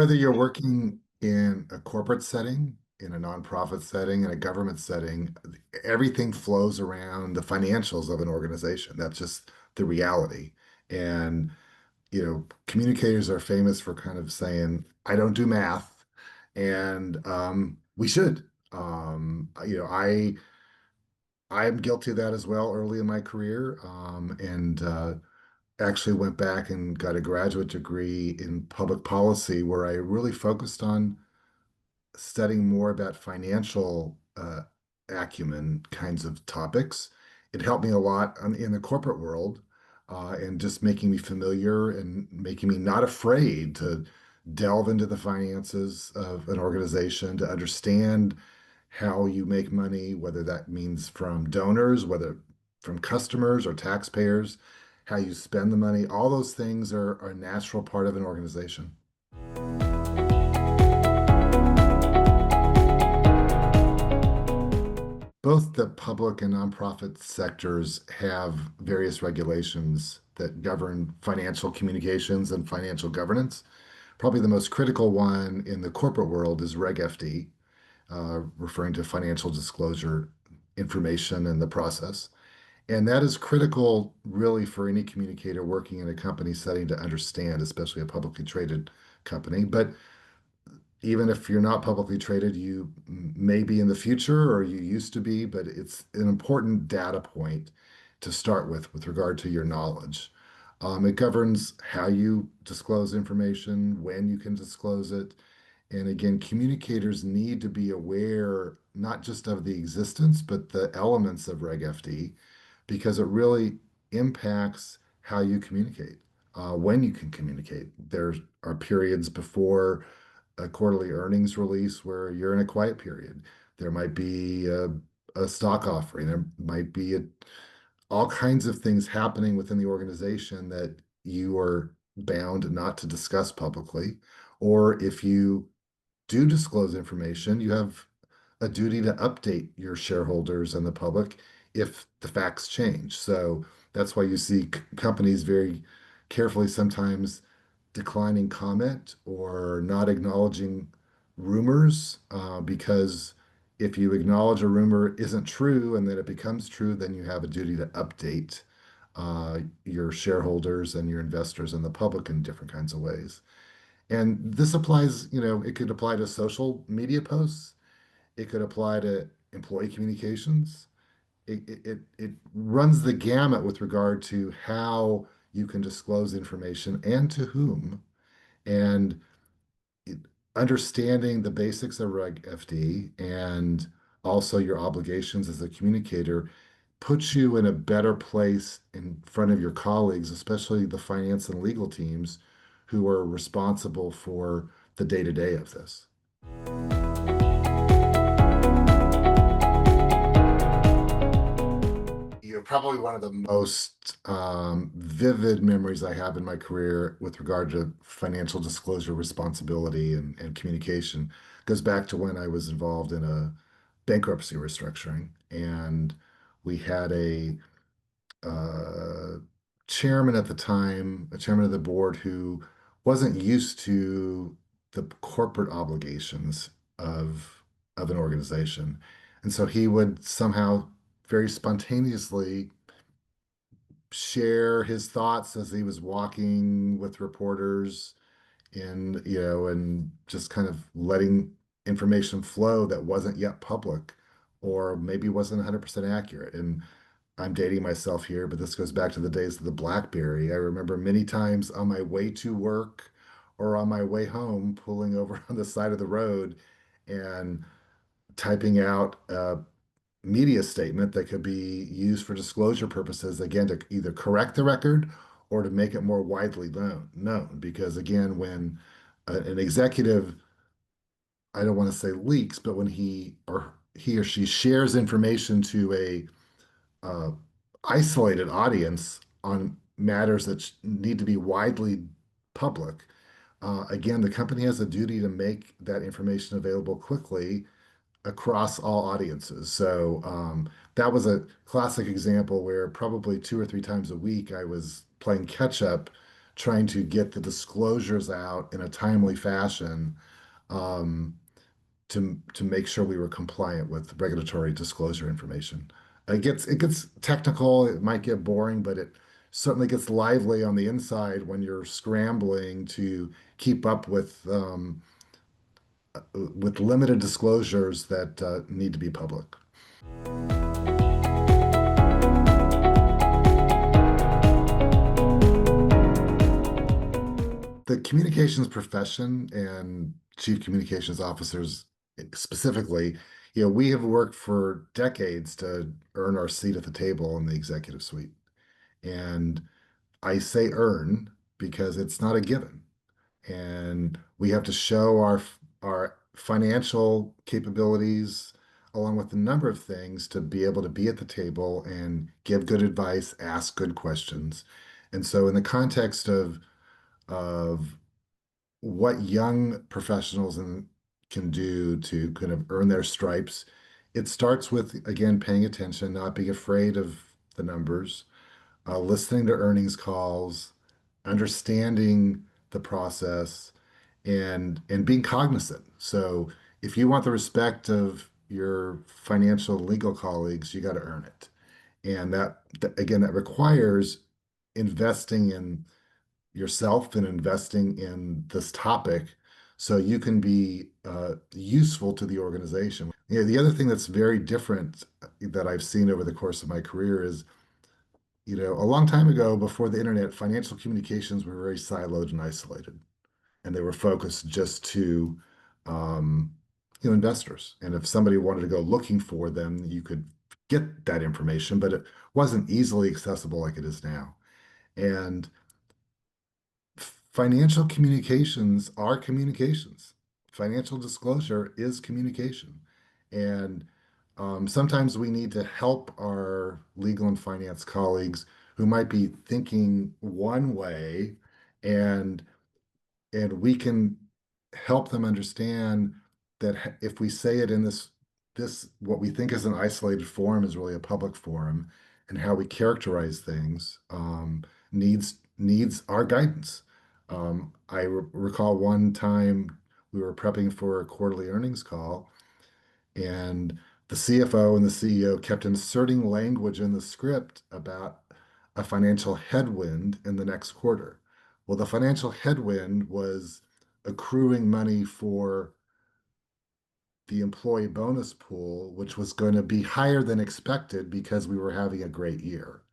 Whether you're working in a corporate setting, in a nonprofit setting, in a government setting, everything flows around the financials of an organization. That's just the reality. And, communicators are famous for kind of saying, I don't do math, and we should. I'm guilty of that as well early in my career, and actually went back and got a graduate degree in public policy where I really focused on studying more about financial acumen kinds of topics. It helped me a lot in the corporate world, and just making me familiar and making me not afraid to delve into the finances of an organization to understand how you make money, whether that means from donors, whether from customers or taxpayers, how you spend the money. All those things are a natural part of an organization. Both the public and nonprofit sectors have various regulations that govern financial communications and financial governance. Probably the most critical one in the corporate world is Reg FD, referring to financial disclosure information and the process. And that is critical, really, for any communicator working in a company setting to understand, especially a publicly traded company. But even if you're not publicly traded, you may be in the future or you used to be, but it's an important data point to start with regard to your knowledge. It governs how you disclose information, when you can disclose it. And again, communicators need to be aware not just of the existence, but the elements of Reg FD, because it really impacts how you communicate, when you can communicate. There are periods before a quarterly earnings release where you're in a quiet period. There might be a stock offering. There might be all kinds of things happening within the organization that you are bound not to discuss publicly. Or if you do disclose information, you have a duty to update your shareholders and the public if the facts change. So that's why you see companies very carefully sometimes declining comment or not acknowledging rumors, because if you acknowledge a rumor isn't true and then it becomes true, then you have a duty to update your shareholders and your investors and the public in different kinds of ways. And this applies, it could apply to social media posts, it could apply to employee communications. It runs the gamut with regard to how you can disclose information and to whom. And it- understanding the basics of Reg FD and also your obligations as a communicator puts you in a better place in front of your colleagues, especially the finance and legal teams who are responsible for the day-to-day of this. You're probably one of the most vivid memories I have in my career with regard to financial disclosure responsibility and communication. Goes back to when I was involved in a bankruptcy restructuring, and we had uh, chairman at the time, a chairman of the board who wasn't used to the corporate obligations of an organization. And so he would somehow very spontaneously share his thoughts as he was walking with reporters and just kind of letting information flow that wasn't yet public or maybe wasn't 100% accurate. And I'm dating myself here, but this goes back to the days of the BlackBerry. I remember many times on my way to work or on my way home, pulling over on the side of the road and typing out a media statement that could be used for disclosure purposes, again, to either correct the record or to make it more widely known. Because again, when an executive, I don't want to say leaks, but when he or she shares information to a uh, isolated audience on matters that need to be widely public. Again, the company has a duty to make that information available quickly across all audiences. So that was a classic example where probably two or three times a week I was playing catch up, trying to get the disclosures out in a timely fashion, um, to make sure we were compliant with regulatory disclosure information. It gets technical, it might get boring, but it certainly gets lively on the inside when you're scrambling to keep up with limited disclosures that need to be public. The communications profession and chief communications officers specifically, we have worked for decades to earn our seat at the table in the executive suite. And I say earn because it's not a given. And we have to show our financial capabilities along with a number of things to be able to be at the table and give good advice, ask good questions. And so in the context of what young professionals can do to kind of earn their stripes, it starts with, again, paying attention, not being afraid of the numbers, listening to earnings calls, understanding the process, and being cognizant. So if you want the respect of your financial legal colleagues, you got to earn it. And again, that requires investing in yourself and investing in this topic so you can be useful to the organization. The other thing that's very different that I've seen over the course of my career is, a long time ago, before the internet, financial communications were very siloed and isolated, and they were focused just to, um, investors. And if somebody wanted to go looking for them, you could get that information, but it wasn't easily accessible like it is now. And financial communications are communications. Financial disclosure is communication. And sometimes we need to help our legal and finance colleagues who might be thinking one way, and we can help them understand that if we say it in this what we think is an isolated forum is really a public forum, and how we characterize things needs our guidance. I recall one time we were prepping for a quarterly earnings call, and the CFO and the CEO kept inserting language in the script about a financial headwind in the next quarter. Well, the financial headwind was accruing money for the employee bonus pool, which was going to be higher than expected because we were having a great year.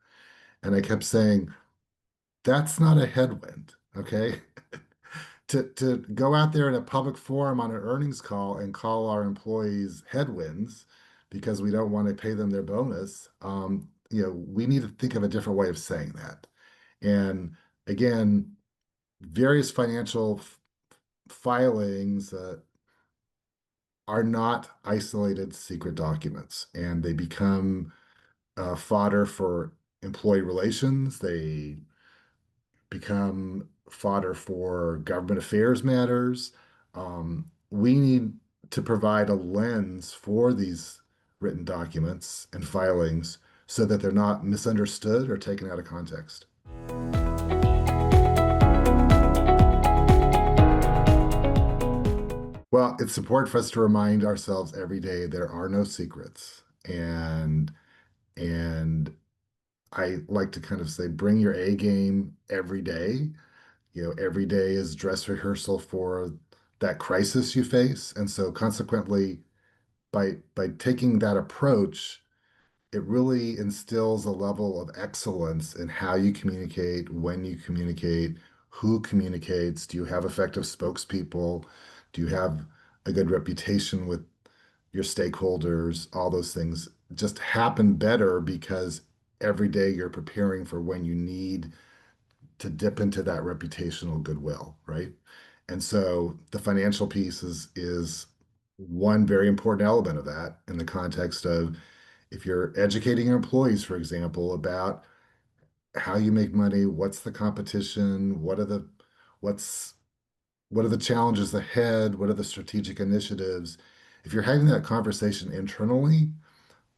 And I kept saying, that's not a headwind, okay? To go out there in a public forum on an earnings call and call our employees headwinds because we don't want to pay them their bonus, we need to think of a different way of saying that. And again, various financial filings are not isolated secret documents, and they become fodder for employee relations. They become fodder for government affairs matters. We need to provide a lens for these written documents and filings so that they're not misunderstood or taken out of context. Well, it's important for us to remind ourselves every day there are no secrets. And I like to kind of say bring your A game every day. Every day is dress rehearsal for that crisis you face. And so consequently, by taking that approach, it really instills a level of excellence in how you communicate, when you communicate, who communicates. Do you have effective spokespeople? Do you have a good reputation with your stakeholders? All those things just happen better because every day you're preparing for when you need to dip into that reputational goodwill, right? And so the financial piece is one very important element of that in the context of if you're educating your employees, for example, about how you make money, what's the competition, what's what are the challenges ahead, what are the strategic initiatives. If you're having that conversation internally,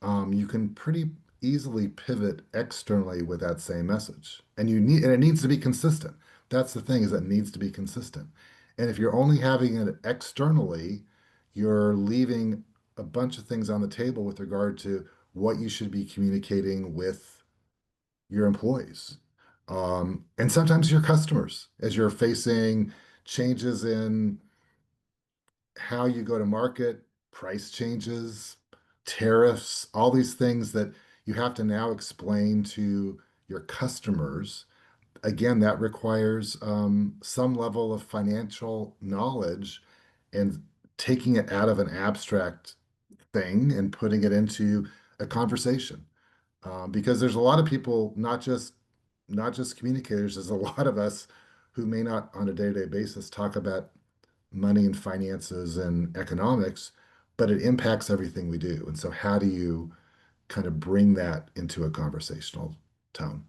you can pretty easily pivot externally with that same message. And it needs to be consistent. That's the thing is that it needs to be consistent. And if you're only having it externally, you're leaving a bunch of things on the table with regard to what you should be communicating with your employees. And sometimes your customers, as you're facing changes in how you go to market, price changes, tariffs, all these things that you have to now explain to your customers. Again, that requires some level of financial knowledge and taking it out of an abstract thing and putting it into a conversation. Because there's a lot of people, not just communicators, there's a lot of us who may not on a day-to-day basis talk about money and finances and economics, but it impacts everything we do. And so how do you kind of bring that into a conversational tone?